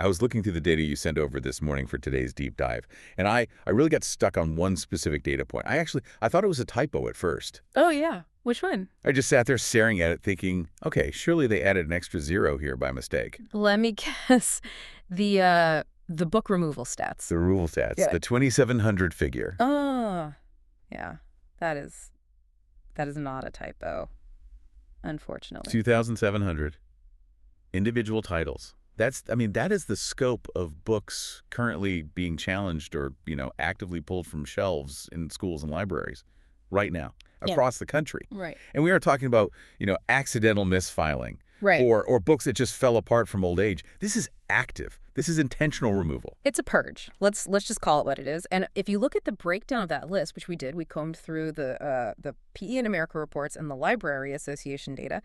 I was looking through the data you sent over this morning for today's deep dive, and I really got stuck on one specific data point. I thought it was a typo at first. Oh, yeah. Which one? I just sat there staring at it thinking, okay, surely they added an extra zero here by mistake. Let me guess. The book removal stats. The rule stats, Yeah. the 2,700 figure. Oh, yeah. That is not a typo, unfortunately. 2,700 individual titles. That is the scope of books currently being challenged or, actively pulled from shelves in schools and libraries right now Yeah. across the country. Right. And we are talking about, accidental misfiling Right. or books that just fell apart from old age. This is active. This is intentional removal. It's a purge. Let's just call it what it is. And if you look at the breakdown of that list, which we did, we combed through the PE in America reports and the Library Association data.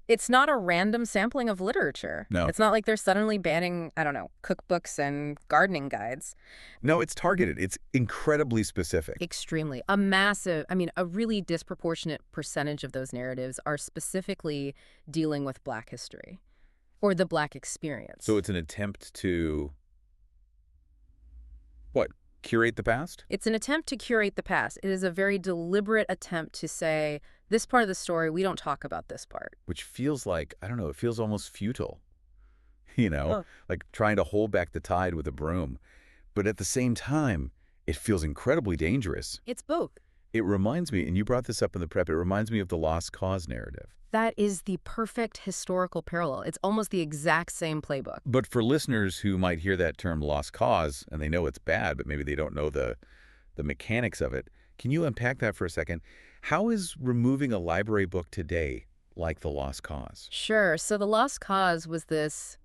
It's not a random sampling of literature. No. It's not like they're suddenly banning, I don't know, cookbooks and gardening guides. No, it's targeted. It's incredibly specific. Extremely. A really disproportionate percentage of those narratives are specifically dealing with Black history or the Black experience. So it's an attempt to, curate the past? It's an attempt to curate the past. It is a very deliberate attempt to say, this part of the story, we don't talk about this part. Which feels like, I don't know, it feels almost futile. Oh. Like trying to hold back the tide with a broom. But at the same time, it feels incredibly dangerous. It's both. It reminds me, and you brought this up in the prep, it reminds me of the Lost Cause narrative. That is the perfect historical parallel. It's almost the exact same playbook. But for listeners who might hear that term lost cause, and they know it's bad, but maybe they don't know the mechanics of it, can you unpack that for a second? How is removing a library book today like the Lost Cause? Sure. So the Lost Cause was this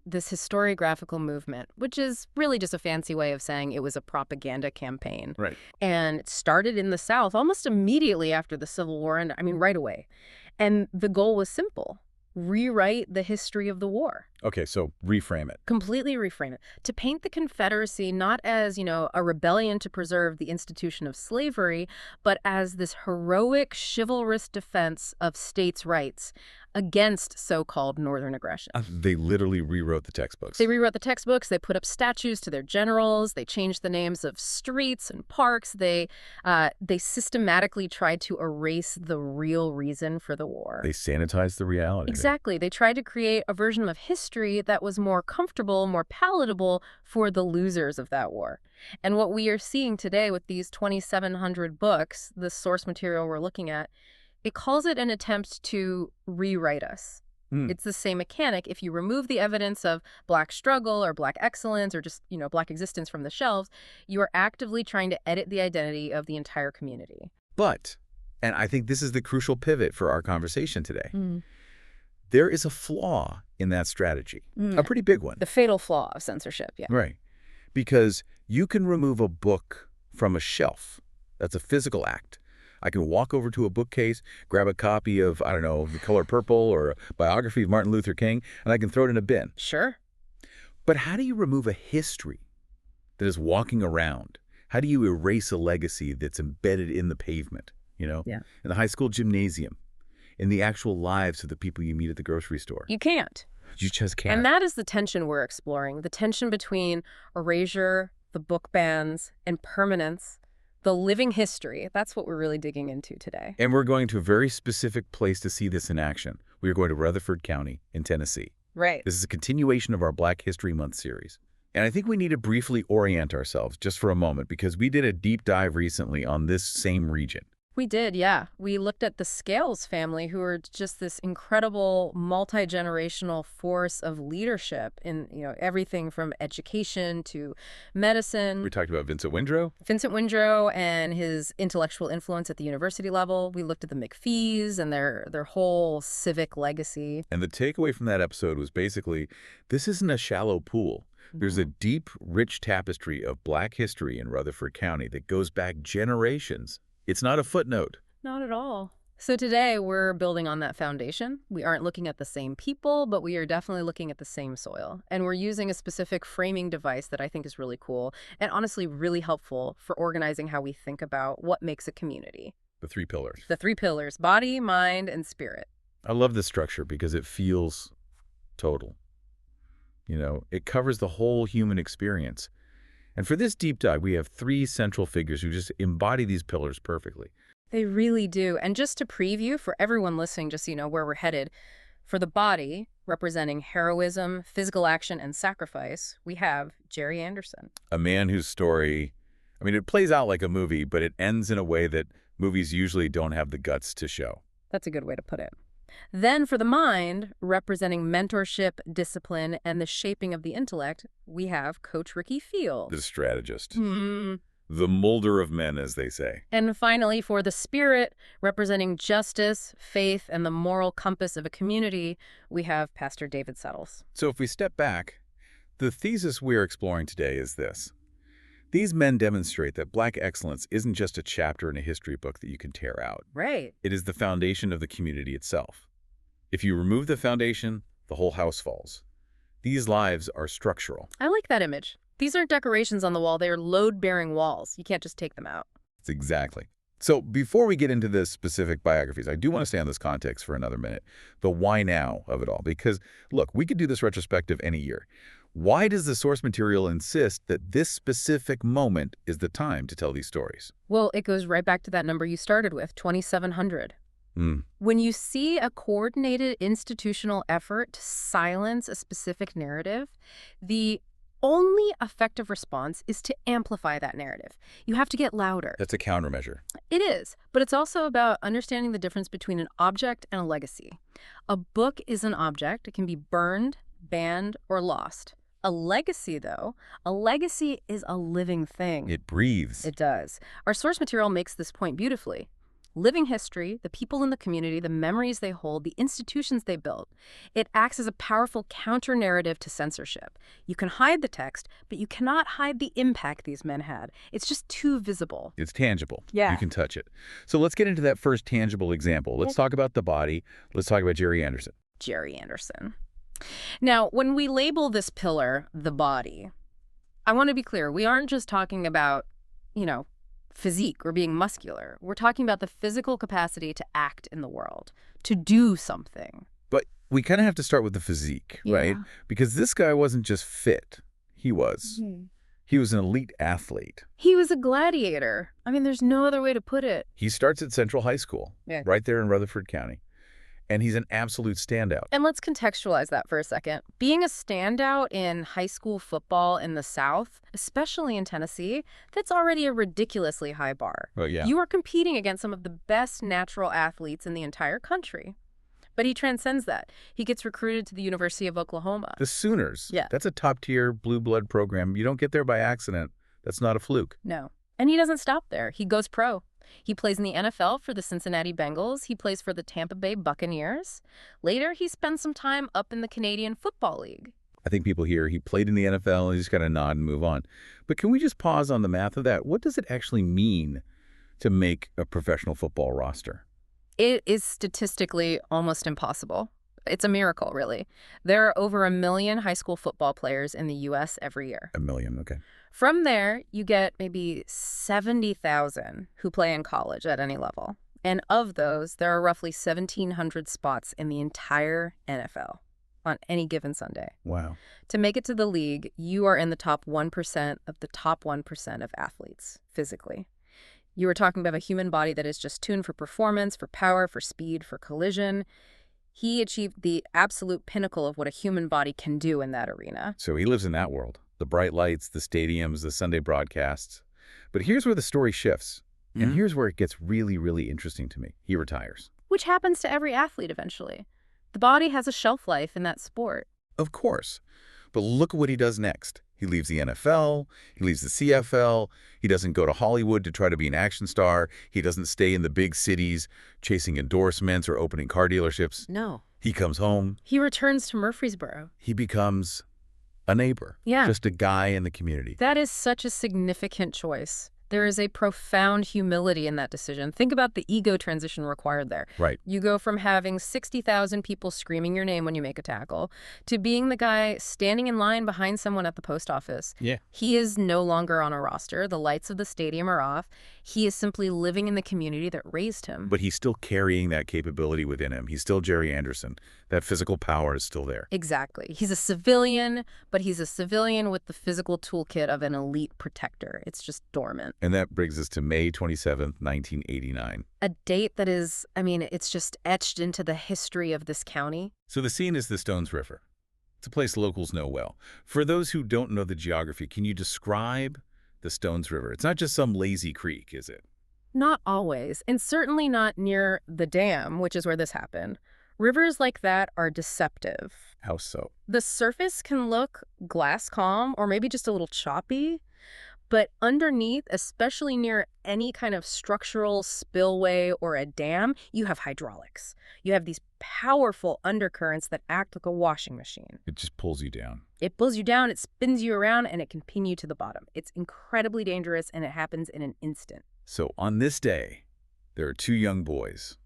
historiographical movement, which is really just a fancy way of saying it was a propaganda campaign. Right. And it started in the South almost immediately after the Civil War, and right away. And the goal was simple: rewrite the history of the war. Okay, so reframe it. Completely reframe it. To paint the Confederacy not as, a rebellion to preserve the institution of slavery, but as this heroic, chivalrous defense of states' rights against so-called Northern aggression. They literally rewrote the textbooks. They rewrote the textbooks. They put up statues to their generals. They changed the names of streets and parks. They systematically tried to erase the real reason for the war. They sanitized the reality. Exactly. They tried to create a version of history that was more comfortable, more palatable for the losers of that war. And what we are seeing today with these 2,700 books, the source material we're looking at, it calls it an attempt to rewrite us. It's the same mechanic. If you remove the evidence of Black struggle or Black excellence or just, Black existence from the shelves, you are actively trying to edit the identity of the entire community. But, and I think this is the crucial pivot for our conversation today, there is a flaw in that strategy, a pretty big one. The fatal flaw of censorship, yeah. Right. Because you can remove a book from a shelf. That's a physical act. I can walk over to a bookcase, grab a copy of, I don't know, The Color Purple or a biography of Martin Luther King, and I can throw it in a bin. Sure. But how do you remove a history that is walking around? How do you erase a legacy that's embedded in the pavement, Yeah. in the high school gymnasium, in the actual lives of the people you meet at the grocery store? You can't. You just can't. And that is the tension we're exploring, the tension between erasure, the book bans, and permanence, the living history. That's what we're really digging into today. And we're going to a very specific place to see this in action. We are going to Rutherford County in Tennessee. Right. This is a continuation of our Black History Month series. And I think we need to briefly orient ourselves just for a moment because we did a deep dive recently on this same region. We did, yeah. We looked at the Scales family, who are just this incredible multi-generational force of leadership in, everything from education to medicine. We talked about Vincent Windrow. Vincent Windrow and his intellectual influence at the university level. We looked at the McPhees and their whole civic legacy. And the takeaway from that episode was basically, this isn't a shallow pool. There's a deep, rich tapestry of Black history in Rutherford County that goes back generations. It's not a footnote. Not at all. So today we're building on that foundation. We aren't looking at the same people, but we are definitely looking at the same soil. And we're using a specific framing device that I think is really cool and honestly really helpful for organizing how we think about what makes a community. The 3 pillars. The 3 pillars: body, mind, and spirit. I love this structure because it feels total. It covers the whole human experience. And for this deep dive, we have three central figures who just embody these pillars perfectly. They really do. And just to preview for everyone listening, just so you know where we're headed, for the body, representing heroism, physical action, and sacrifice, we have Jerry Anderson. A man whose story, it plays out like a movie, but it ends in a way that movies usually don't have the guts to show. That's a good way to put it. Then for the mind, representing mentorship, discipline, and the shaping of the intellect, we have Coach Ricky Field. The strategist. Mm-hmm. The molder of men, as they say. And finally, for the spirit, representing justice, faith, and the moral compass of a community, we have Pastor David Settles. So if we step back, the thesis we're exploring today is this. These men demonstrate that Black excellence isn't just a chapter in a history book that you can tear out. Right. It is the foundation of the community itself. If you remove the foundation, the whole house falls. These lives are structural. I like that image. These aren't decorations on the wall. They are load-bearing walls. You can't just take them out. Exactly. So before we get into the specific biographies, I do want to stay on this context for another minute. The why now of it all. Because, look, we could do this retrospective any year. Why does the source material insist that this specific moment is the time to tell these stories? Well, it goes right back to that number you started with, 2,700. When you see a coordinated institutional effort to silence a specific narrative, the only effective response is to amplify that narrative. You have to get louder. That's a countermeasure. It is, but it's also about understanding the difference between an object and a legacy. A book is an object. It can be burned, banned, or lost. A legacy, though, a legacy is a living thing. It breathes. It does. Our source material makes this point beautifully. Living history, the people in the community, the memories they hold, the institutions they built, it acts as a powerful counter-narrative to censorship. You can hide the text, but you cannot hide the impact these men had. It's just too visible. It's tangible. Yeah. You can touch it. So let's get into that first tangible example. Let's talk about the body. Let's talk about Jerry Anderson. Jerry Anderson. Now, when we label this pillar the body, I want to be clear. We aren't just talking about, physique or being muscular. We're talking about the physical capacity to act in the world, to do something. But we kind of have to start with the physique, right? Because this guy wasn't just fit. He was. He was an elite athlete. He was a gladiator. There's no other way to put it. He starts at Central High School, right there in Rutherford County. And he's an absolute standout. And let's contextualize that for a second. Being a standout in high school football in the South, especially in Tennessee, that's already a ridiculously high bar. Well, yeah. You are competing against some of the best natural athletes in the entire country. But he transcends that. He gets recruited to the University of Oklahoma. The Sooners. Yeah. That's a top-tier blue blood program. You don't get there by accident. That's not a fluke. No. And he doesn't stop there. He goes pro. He plays in the NFL for the Cincinnati Bengals. He plays for the Tampa Bay Buccaneers. Later, he spends some time up in the Canadian Football League. I think people hear he played in the NFL and you just got to nod and move on. But can we just pause on the math of that? What does it actually mean to make a professional football roster? It is statistically almost impossible. It's a miracle, really. There are over 1 million high school football players in the U.S. every year. 1 million, okay. From there, you get maybe 70,000 who play in college at any level. And of those, there are roughly 1,700 spots in the entire NFL on any given Sunday. Wow. To make it to the league, you are in the top 1% of the top 1% of athletes, physically. You are talking about a human body that is just tuned for performance, for power, for speed, for collision. He achieved the absolute pinnacle of what a human body can do in that arena. So he lives in that world. The bright lights, the stadiums, the Sunday broadcasts. But here's where the story shifts. And here's where it gets really, really interesting to me. He retires. Which happens to every athlete eventually. The body has a shelf life in that sport. Of course. But look at what he does next. He leaves the NFL. He leaves the CFL. He doesn't go to Hollywood to try to be an action star. He doesn't stay in the big cities chasing endorsements or opening car dealerships. No. He comes home. He returns to Murfreesboro. He becomes a neighbor. Yeah. Just a guy in the community. That is such a significant choice. There is a profound humility in that decision. Think about the ego transition required there. Right. You go from having 60,000 people screaming your name when you make a tackle to being the guy standing in line behind someone at the post office. Yeah. He is no longer on a roster. The lights of the stadium are off. He is simply living in the community that raised him. But he's still carrying that capability within him. He's still Jerry Anderson. That physical power is still there. Exactly. He's a civilian, but he's a civilian with the physical toolkit of an elite protector. It's just dormant. And that brings us to May 27th, 1989. A date that is, I mean, it's just etched into the history of this county. So the scene is the Stones River. It's a place locals know well. For those who don't know the geography, can you describe the Stones River? It's not just some lazy creek, is it? Not always, and certainly not near the dam, which is where this happened. Rivers like that are deceptive. How so? The surface can look glass calm or maybe just a little choppy, but underneath, especially near any kind of structural spillway or a dam, you have hydraulics. You have these powerful undercurrents that act like a washing machine. It just pulls you down. It pulls you down, it spins you around, and it can pin you to the bottom. It's incredibly dangerous, and it happens in an instant. So on this day, there are two young boys.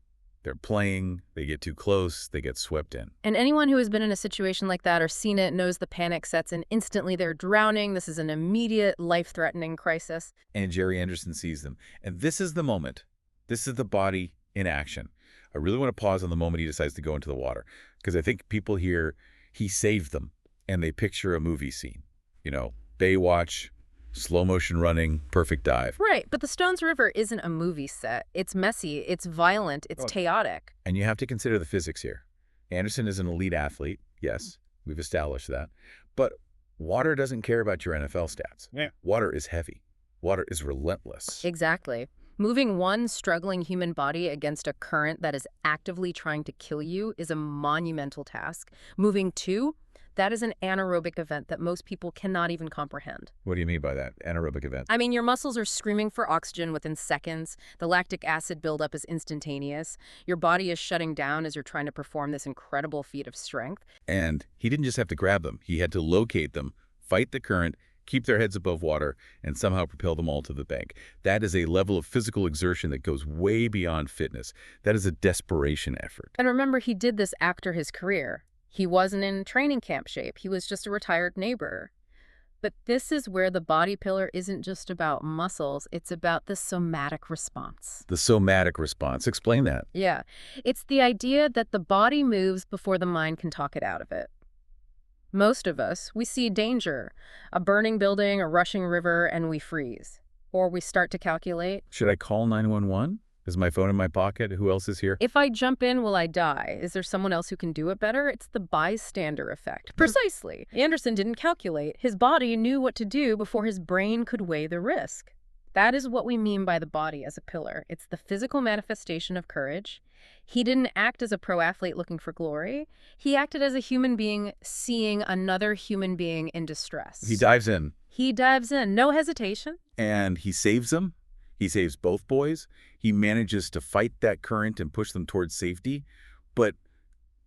They're playing, they get too close, they get swept in. And anyone who has been in a situation like that or seen it knows the panic sets in instantly. They're drowning. This is an immediate life-threatening crisis. And Jerry Anderson sees them. And this is the moment. This is the body in action. I really want to pause on the moment he decides to go into the water, because I think people hear he saved them, and they picture a movie scene. You know, Baywatch, slow motion running, perfect dive. Right, but the Stones River isn't a movie set. It's messy, it's violent, it's chaotic. And you have to consider the physics here. Anderson is an elite athlete. Yes, we've established that. But water doesn't care about your NFL stats. Yeah. Water is heavy. Water is relentless. Exactly. Moving one struggling human body against a current that is actively trying to kill you is a monumental task. Moving two, that is an anaerobic event that most people cannot even comprehend. What do you mean by that? Anaerobic event? I mean, your muscles are screaming for oxygen within seconds. The lactic acid buildup is instantaneous. Your body is shutting down as you're trying to perform this incredible feat of strength. And he didn't just have to grab them. He had to locate them, fight the current, keep their heads above water, and somehow propel them all to the bank. That is a level of physical exertion that goes way beyond fitness. That is a desperation effort. And remember, he did this after his career. He wasn't in training camp shape. He was just a retired neighbor. But this is where the body pillar isn't just about muscles. It's about the somatic response. The somatic response. Explain that. Yeah. It's the idea that the body moves before the mind can talk it out of it. Most of us, we see danger, a burning building, a rushing river, and we freeze. Or we start to calculate. Should I call 911? Is my phone in my pocket? Who else is here? If I jump in, will I die? Is there someone else who can do it better? It's the bystander effect. Precisely. Anderson didn't calculate. His body knew what to do before his brain could weigh the risk. That is what we mean by the body as a pillar. It's the physical manifestation of courage. He didn't act as a pro athlete looking for glory. He acted as a human being seeing another human being in distress. He dives in. He dives in. No hesitation. And he saves them. He saves both boys. He manages to fight that current and push them towards safety. But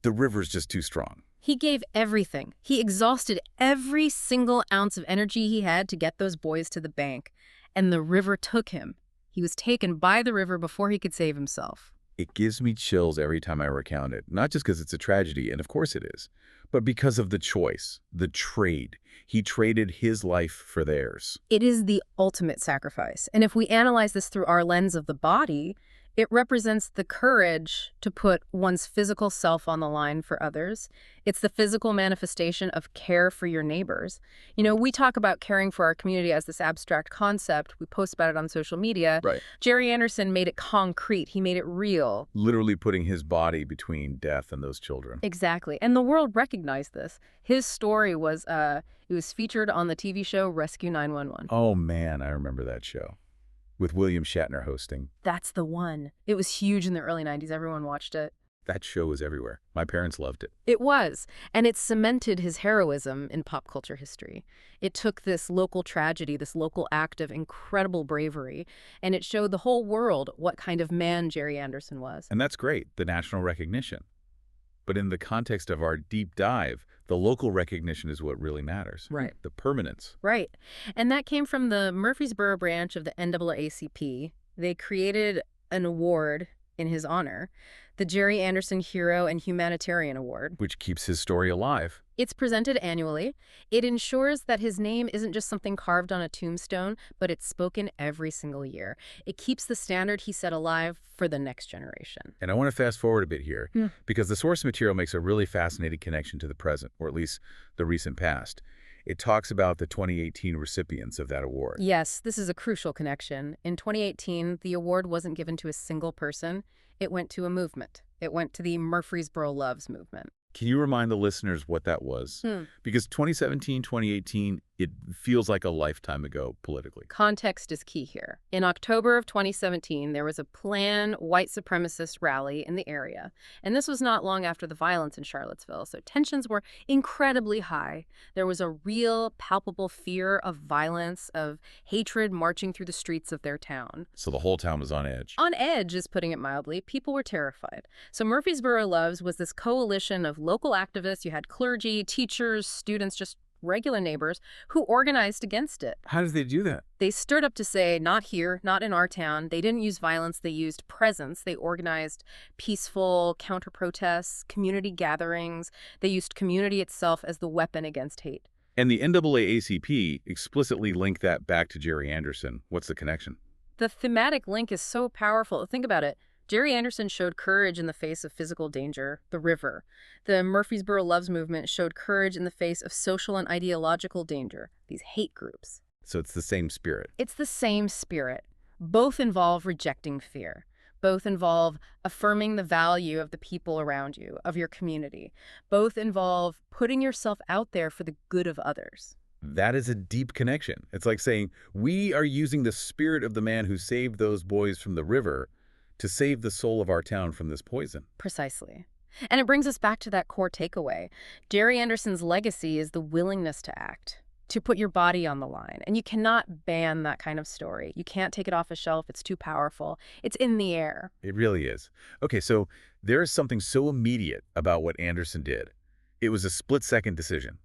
the river's just too strong. He gave everything. He exhausted every single ounce of energy he had to get those boys to the bank. And the river took him. He was taken by the river before he could save himself. It gives me chills every time I recount it, not just because it's a tragedy, and of course it is, but because of the choice, the trade. He traded his life for theirs. It is the ultimate sacrifice. And if we analyze this through our lens of the body, it represents the courage to put one's physical self on the line for others. It's the physical manifestation of care for your neighbors. You know, we talk about caring for our community as this abstract concept. We post about it on social media. Right. Jerry Anderson made it concrete. He made it real. Literally putting his body between death and those children. Exactly. And the world recognized this. His story was, it was featured on the TV show Rescue 911. Oh man, I remember that show. With William Shatner hosting. That's the one. It was huge in the early 90s. Everyone watched it. That show was everywhere. My parents loved it. It was. And it cemented his heroism in pop culture history. It took this local tragedy, this local act of incredible bravery, and it showed the whole world what kind of man Jerry Anderson was. And that's great, the national recognition. But in the context of our deep dive, the local recognition is what really matters. Right. The permanence. Right. And that came from the Murfreesboro branch of the NAACP. They created an award in his honor, the Jerry Anderson Hero and Humanitarian Award. Which keeps his story alive. It's presented annually. It ensures that his name isn't just something carved on a tombstone, but it's spoken every single year. It keeps the standard he set alive for the next generation. And I want to fast forward a bit here, because the source material makes a really fascinating connection to the present, or at least the recent past. It talks about the 2018 recipients of that award. Yes, this is a crucial connection. In 2018, the award wasn't given to a single person. It went to a movement. It went to the Murfreesboro Loves movement. Can you remind the listeners what that was? Because 2017, 2018, it feels like a lifetime ago politically. Context is key here. In October of 2017, there was a planned white supremacist rally in the area. And this was not long after the violence in Charlottesville, so tensions were incredibly high. There was a real, palpable fear of violence, of hatred marching through the streets of their town. So the whole town was on edge. On edge is putting it mildly. People were terrified. So Murfreesboro Loves was this coalition of local activists. You had clergy, teachers, students, just regular neighbors who organized against it. How did they do that? They stirred up to say, not here, not in our town. They didn't use violence. They used presence. They organized peaceful counter-protests, community gatherings. They used community itself as the weapon against hate. And the NAACP explicitly linked that back to Jerry Anderson. What's the connection? The thematic link is so powerful. Think about it. Jerry Anderson showed courage in the face of physical danger, the river. The Murfreesboro Loves movement showed courage in the face of social and ideological danger, these hate groups. So it's the same spirit. It's the same spirit. Both involve rejecting fear. Both involve affirming the value of the people around you, of your community. Both involve putting yourself out there for the good of others. That is a deep connection. It's like saying, we are using the spirit of the man who saved those boys from the river to save the soul of our town from this poison. Precisely. And it brings us back to that core takeaway. Jerry Anderson's legacy is the willingness to act, to put your body on the line. And you cannot ban that kind of story. You can't take it off a shelf. It's too powerful. It's in the air. It really is. Okay, so there is something so immediate about what Anderson did. It was a split-second decision.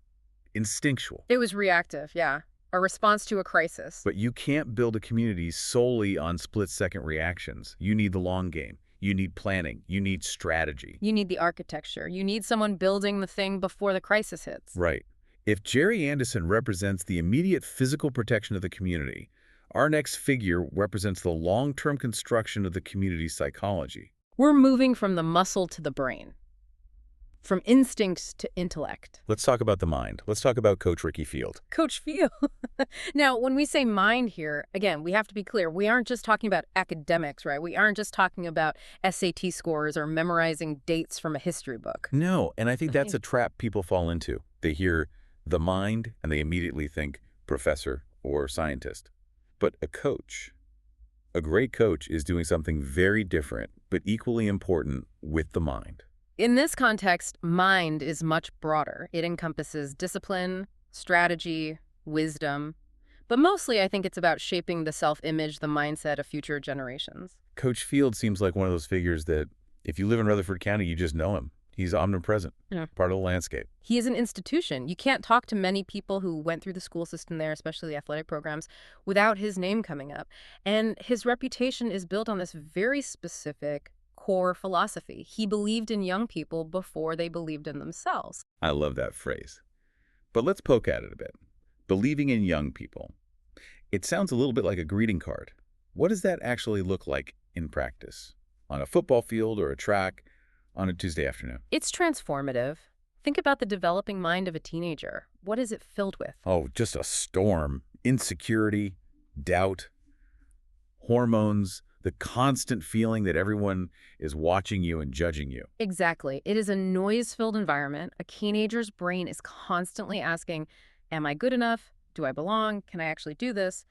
Instinctual. It was reactive, yeah. A response to a crisis. But you can't build a community solely on split-second reactions. You need the long game. You need planning. You need strategy. You need the architecture. You need someone building the thing before the crisis hits. Right. If Jerry Anderson represents the immediate physical protection of the community, our next figure represents the long-term construction of the community's psychology. We're moving from the muscle to the brain. From instinct to intellect. Let's talk about the mind. Let's talk about Coach Ricky Field. Coach Field. Now, when we say mind here, again, we have to be clear. We aren't just talking about academics, right? We aren't just talking about SAT scores or memorizing dates from a history book. No, and I think that's a trap people fall into. They hear the mind and they immediately think professor or scientist. But a great coach is doing something very different, but equally important with the mind. In this context, mind is much broader. It encompasses discipline, strategy, wisdom. But mostly, I think it's about shaping the self-image, the mindset of future generations. Coach Field seems like one of those figures that if you live in Rutherford County, you just know him. He's omnipresent, part of the landscape. He is an institution. You can't talk to many people who went through the school system there, especially the athletic programs, without his name coming up. And his reputation is built on this very specific core philosophy. He believed in young people before they believed in themselves. I love that phrase. But let's poke at it a bit. Believing in young people. It sounds a little bit like a greeting card. What does that actually look like in practice? On a football field or a track on a Tuesday afternoon? It's transformative. Think about the developing mind of a teenager. What is it filled with? Oh, just a storm. Insecurity, doubt, hormones, the constant feeling that everyone is watching you and judging you. Exactly. It is a noise-filled environment. A teenager's brain is constantly asking, am I good enough? Do I belong? Can I actually do this?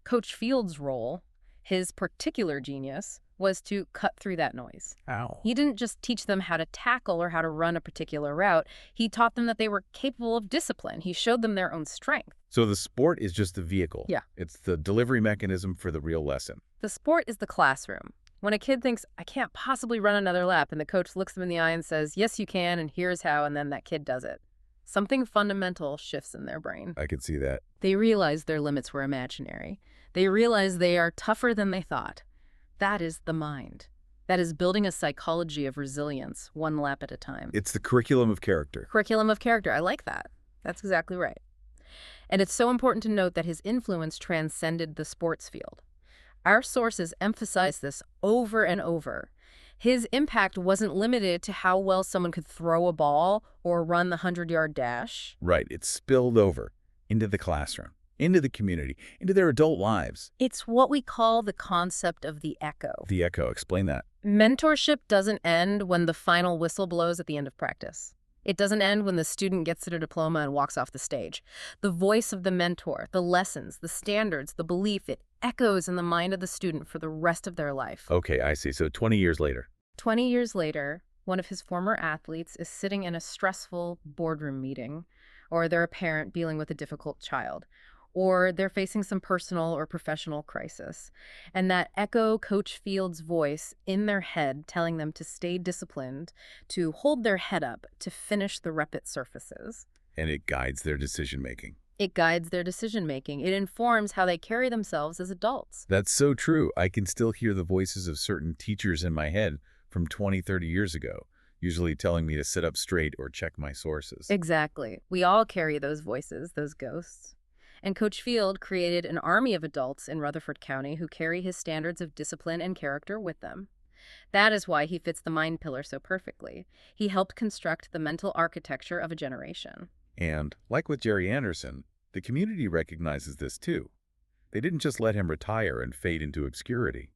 Coach Field's role, his particular genius, was to cut through that noise. Ow. He didn't just teach them how to tackle or how to run a particular route. He taught them that they were capable of discipline. He showed them their own strength. So the sport is just the vehicle. Yeah. It's the delivery mechanism for the real lesson. The sport is the classroom. When a kid thinks, I can't possibly run another lap, and the coach looks them in the eye and says, yes, you can, and here's how, and then that kid does it. Something fundamental shifts in their brain. I can see that. They realize their limits were imaginary. They realize they are tougher than they thought. That is the mind. That is building a psychology of resilience, one lap at a time. It's the curriculum of character. Curriculum of character. I like that. That's exactly right. And it's so important to note that his influence transcended the sports field. Our sources emphasize this over and over. His impact wasn't limited to how well someone could throw a ball or run the 100-yard dash. Right. It spilled over into the classroom, into the community, into their adult lives. It's what we call the concept of the echo. The echo. Explain that. Mentorship doesn't end when the final whistle blows at the end of practice. It doesn't end when the student gets their diploma and walks off the stage. The voice of the mentor, the lessons, the standards, the belief, it echoes in the mind of the student for the rest of their life. Okay, I see. So 20 years later. 20 years later, one of his former athletes is sitting in a stressful boardroom meeting, or they're a parent dealing with a difficult child, or they're facing some personal or professional crisis. And that echo Coach Field's voice in their head telling them to stay disciplined, to hold their head up, to finish the rep it surfaces. And it guides their decision-making. It guides their decision-making. It informs how they carry themselves as adults. That's so true. I can still hear the voices of certain teachers in my head from 20, 30 years ago, usually telling me to sit up straight or check my sources. Exactly. We all carry those voices, those ghosts. And Coach Field created an army of adults in Rutherford County who carry his standards of discipline and character with them. That is why he fits the mind pillar so perfectly. He helped construct the mental architecture of a generation. And, like with Jerry Anderson, the community recognizes this too. They didn't just let him retire and fade into obscurity.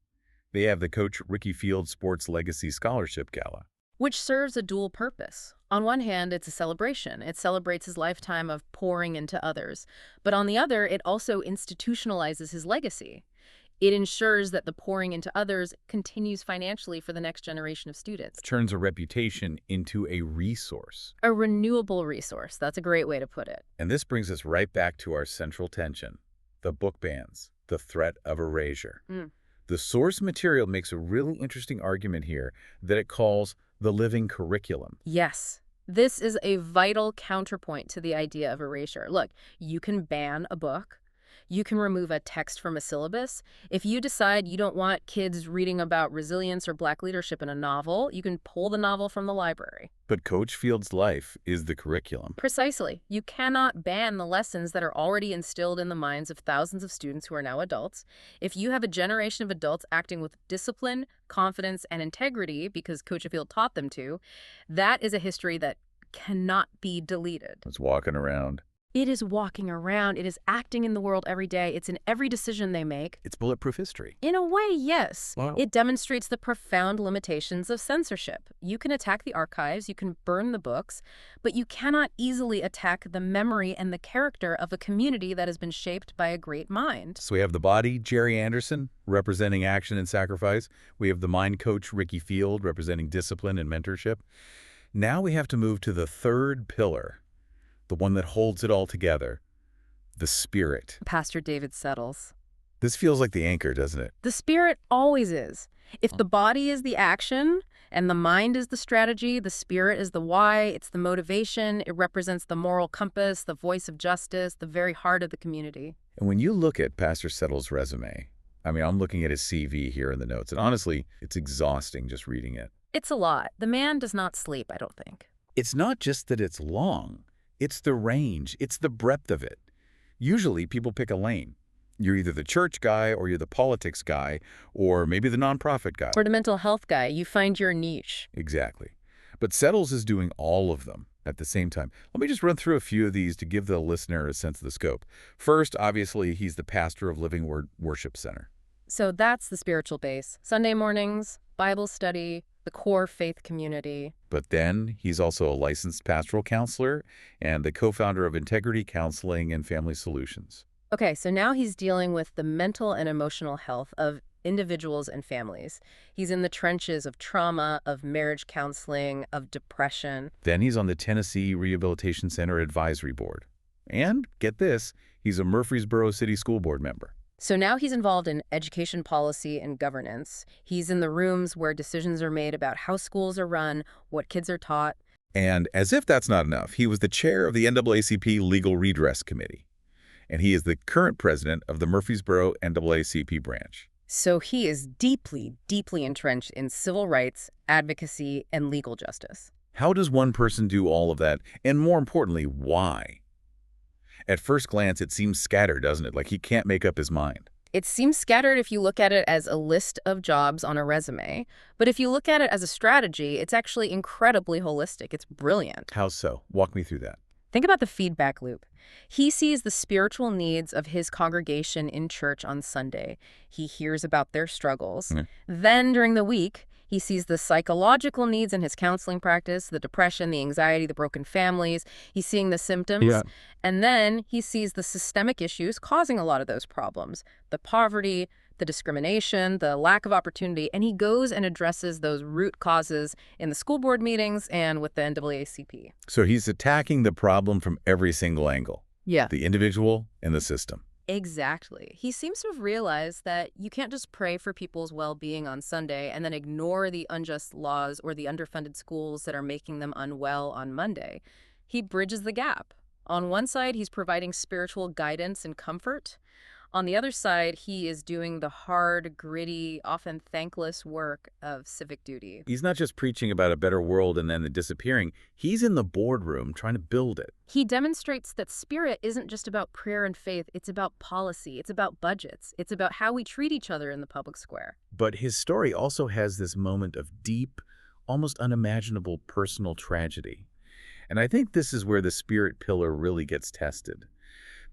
They have the Coach Ricky Field Sports Legacy Scholarship Gala. Which serves a dual purpose. On one hand, it's a celebration. It celebrates his lifetime of pouring into others. But on the other, it also institutionalizes his legacy. It ensures that the pouring into others continues financially for the next generation of students. Turns a reputation into a resource. A renewable resource. That's a great way to put it. And this brings us right back to our central tension, the book bans, the threat of erasure. The source material makes a really interesting argument here that it calls the living curriculum. Yes. This is a vital counterpoint to the idea of erasure. Look, you can ban a book. You can remove a text from a syllabus. If you decide you don't want kids reading about resilience or Black leadership in a novel, you can pull the novel from the library. But Coach Field's life is the curriculum. Precisely. You cannot ban the lessons that are already instilled in the minds of thousands of students who are now adults. If you have a generation of adults acting with discipline, confidence, and integrity because Coach Field taught them to, that is a history that cannot be deleted. It's walking around. It is walking around. It is acting in the world every day. It's in every decision they make. It's bulletproof history. In a way, yes. Wow. It demonstrates the profound limitations of censorship. You can attack the archives, you can burn the books, but you cannot easily attack the memory and the character of a community that has been shaped by a great mind. So we have the body, Jerry Anderson, representing action and sacrifice. We have the mind coach, Ricky Field, representing discipline and mentorship. Now we have to move to the third pillar, the one that holds it all together, the spirit. Pastor David Settles. This feels like the anchor, doesn't it? The spirit always is. If the body is the action and the mind is the strategy, the spirit is the why, it's the motivation, it represents the moral compass, the voice of justice, the very heart of the community. And when you look at Pastor Settles' resume, I'm looking at his CV here in the notes, and honestly, it's exhausting just reading it. It's a lot. The man does not sleep, I don't think. It's not just that it's long. It's the range. It's the breadth of it. Usually, people pick a lane. You're either the church guy or you're the politics guy or maybe the nonprofit guy. Or the mental health guy. You find your niche. Exactly. But Settles is doing all of them at the same time. Let me just run through a few of these to give the listener a sense of the scope. First, obviously, he's the pastor of Living Word Worship Center. So that's the spiritual base. Sunday mornings, Bible study, the core faith community. But then he's also a licensed pastoral counselor and the co-founder of Integrity Counseling and Family Solutions. Okay, so now he's dealing with the mental and emotional health of individuals and families. He's in the trenches of trauma, of marriage counseling, of depression. Then he's on the Tennessee Rehabilitation Center Advisory Board. And, get this, he's a Murfreesboro City School Board member. So now he's involved in education policy and governance. He's in the rooms where decisions are made about how schools are run, what kids are taught. And as if that's not enough, he was the chair of the NAACP Legal Redress Committee, and he is the current president of the Murfreesboro NAACP branch. So he is deeply, deeply entrenched in civil rights, advocacy, and legal justice. How does one person do all of that? And more importantly, why? At first glance, it seems scattered, doesn't it? Like he can't make up his mind. It seems scattered if you look at it as a list of jobs on a resume, but if you look at it as a strategy, it's actually incredibly holistic. It's brilliant. How so? Walk me through that. Think about the feedback loop. He sees the spiritual needs of his congregation in church on Sunday. He hears about their struggles. Then, during the week, he sees the psychological needs in his counseling practice, the depression, the anxiety, the broken families. He's seeing the symptoms. Yeah. And then he sees the systemic issues causing a lot of those problems, the poverty, the discrimination, the lack of opportunity, and he goes and addresses those root causes in the school board meetings and with the NAACP. So he's attacking the problem from every single angle, Yeah. the individual and the system. Exactly. He seems to have realized that you can't just pray for people's well-being on Sunday and then ignore the unjust laws or the underfunded schools that are making them unwell on Monday. He bridges the gap. On one side, he's providing spiritual guidance and comfort. On the other side, he is doing the hard, gritty, often thankless work of civic duty. He's not just preaching about a better world and then disappearing. He's in the boardroom trying to build it. He demonstrates that spirit isn't just about prayer and faith, it's about policy, it's about budgets, it's about how we treat each other in the public square. But his story also has this moment of deep, almost unimaginable personal tragedy. And I think this is where the spirit pillar really gets tested.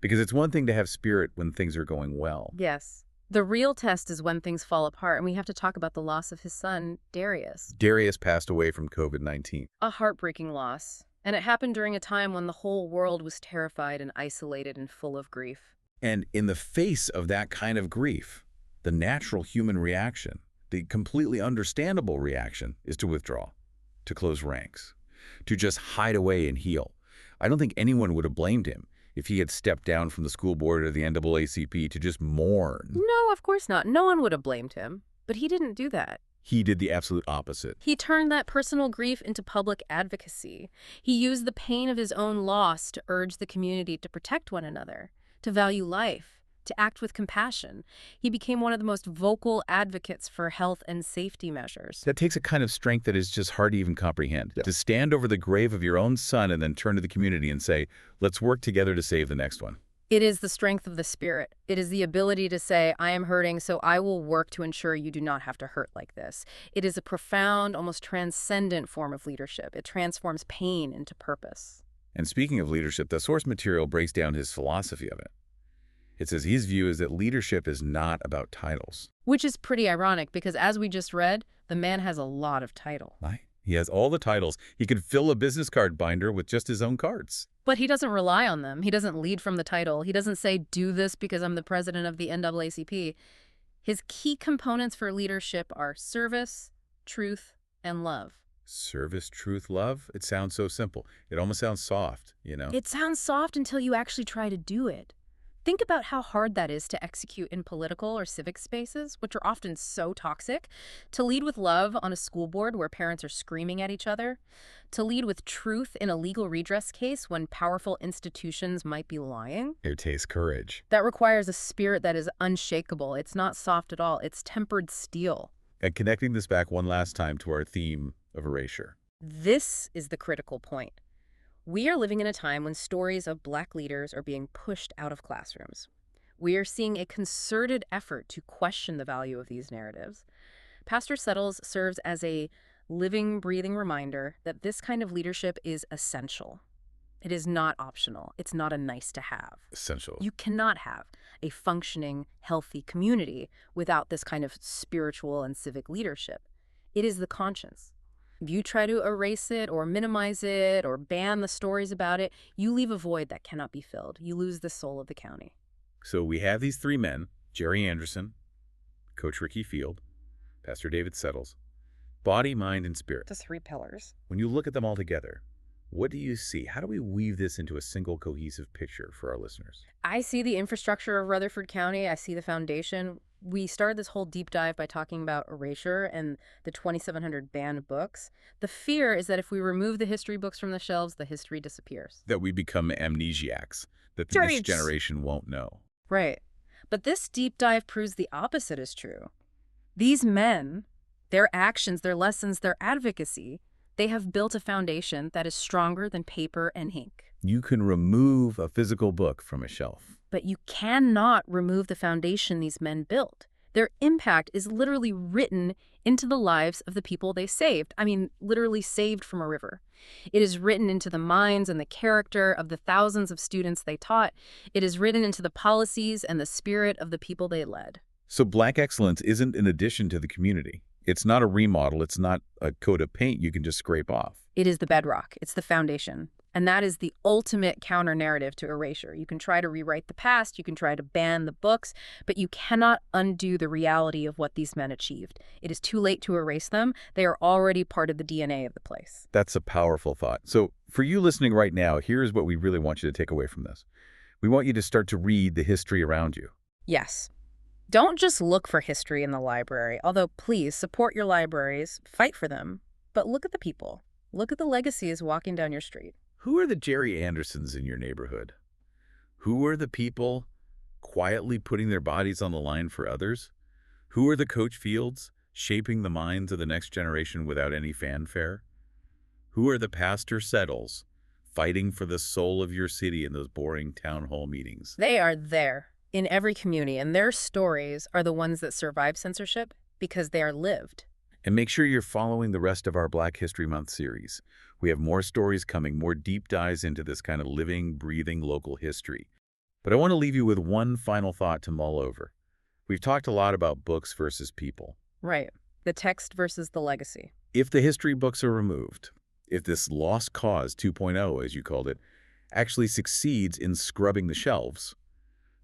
Because it's one thing to have spirit when things are going well. Yes. The real test is when things fall apart, and we have to talk about the loss of his son, Darius. Darius passed away from COVID-19. A heartbreaking loss. And it happened during a time when the whole world was terrified and isolated and full of grief. And in the face of that kind of grief, the natural human reaction, the completely understandable reaction, is to withdraw, to close ranks, to just hide away and heal. I don't think anyone would have blamed him if he had stepped down from the school board or the NAACP to just mourn. No, of course not. No one would have blamed him. But he didn't do that. He did the absolute opposite. He turned that personal grief into public advocacy. He used the pain of his own loss to urge the community to protect one another, to value life, to act with compassion. He became one of the most vocal advocates for health and safety measures. That takes a kind of strength that is just hard to even comprehend. To stand over the grave of your own son and then turn to the community and say, let's work together to save the next one. It is the strength of the spirit. It is the ability to say, I am hurting, so I will work to ensure you do not have to hurt like this. It is a profound, almost transcendent form of leadership. It transforms pain into purpose. And speaking of leadership, the source material breaks down his philosophy of it. It says his view is that leadership is not about titles. Which is pretty ironic because, as we just read, the man has a lot of title. He has all the titles. He could fill a business card binder with just his own cards. But he doesn't rely on them. He doesn't lead from the title. He doesn't say, do this because I'm the president of the NAACP. His key components for leadership are service, truth, and love. Service, truth, love? It sounds so simple. It almost sounds soft, you know? It sounds soft until you actually try to do it. Think about how hard that is to execute in political or civic spaces, which are often so toxic. To lead with love on a school board where parents are screaming at each other. To lead with truth in a legal redress case when powerful institutions might be lying. It takes courage. That requires a spirit that is unshakable. It's not soft at all. It's tempered steel. And connecting this back one last time to our theme of erasure. This is the critical point. We are living in a time when stories of Black leaders are being pushed out of classrooms. We are seeing a concerted effort to question the value of these narratives. Pastor Settles serves as a living, breathing reminder that this kind of leadership is essential. It is not optional. It's not a nice to have. Essential. You cannot have a functioning, healthy community without this kind of spiritual and civic leadership. It is the conscience. If you try to erase it or minimize it or ban the stories about it, you leave a void that cannot be filled. You lose the soul of the county. So we have these three men, Jerry Anderson, Coach Ricky Field, Pastor David Settles. Body, mind, and spirit. The three pillars. When you look at them all together, What do you see? How do we weave this into a single cohesive picture for our listeners? I see the infrastructure of Rutherford County. I see the foundation. We started this whole deep dive by talking about erasure and the 2,700 banned books. The fear is that if we remove the history books from the shelves, the history disappears. That we become amnesiacs, that the next generation won't know. Right. But this deep dive proves the opposite is true. These men, their actions, their lessons, their advocacy, they have built a foundation that is stronger than paper and ink. You can remove a physical book from a shelf. But you cannot remove the foundation these men built. Their impact is literally written into the lives of the people they saved. I mean, literally saved from a river. It is written into the minds and the character of the thousands of students they taught. It is written into the policies and the spirit of the people they led. So Black excellence isn't an addition to the community. It's not a remodel. It's not a coat of paint you can just scrape off. It is the bedrock. It's the foundation. And that is the ultimate counter-narrative to erasure. You can try to rewrite the past, you can try to ban the books, but you cannot undo the reality of what these men achieved. It is too late to erase them. They are already part of the DNA of the place. That's a powerful thought. So for you listening right now, here's what we really want you to take away from this. We want you to start to read the history around you. Yes. Don't just look for history in the library, although please support your libraries, fight for them, but look at the people. Look at the legacies walking down your street. Who are the Jerry Andersons in your neighborhood? Who are the people quietly putting their bodies on the line for others? Who are the Coach Fields shaping the minds of the next generation without any fanfare? Who are the Pastor Settles fighting for the soul of your city in those boring town hall meetings? They are there in every community, and their stories are the ones that survive censorship because they are lived. And make sure you're following the rest of our Black History Month series. We have more stories coming, more deep dives into this kind of living, breathing local history. But I want to leave you with one final thought to mull over. We've talked a lot about books versus people. Right. The text versus the legacy. If the history books are removed, if this lost cause 2.0, as you called it, actually succeeds in scrubbing the shelves,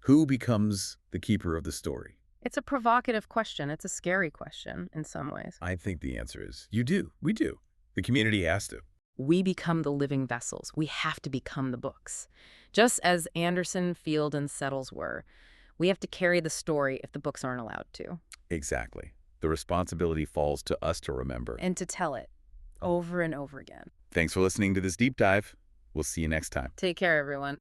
who becomes the keeper of the story? It's a provocative question. It's a scary question in some ways. I think the answer is you do. We do. The community has to. We become the living vessels. We have to become the books. Just as Anderson, Field, and Settles were, we have to carry the story if the books aren't allowed to. Exactly. The responsibility falls to us to remember. And to tell it over and over again. Thanks for listening to this deep dive. We'll see you next time. Take care, everyone.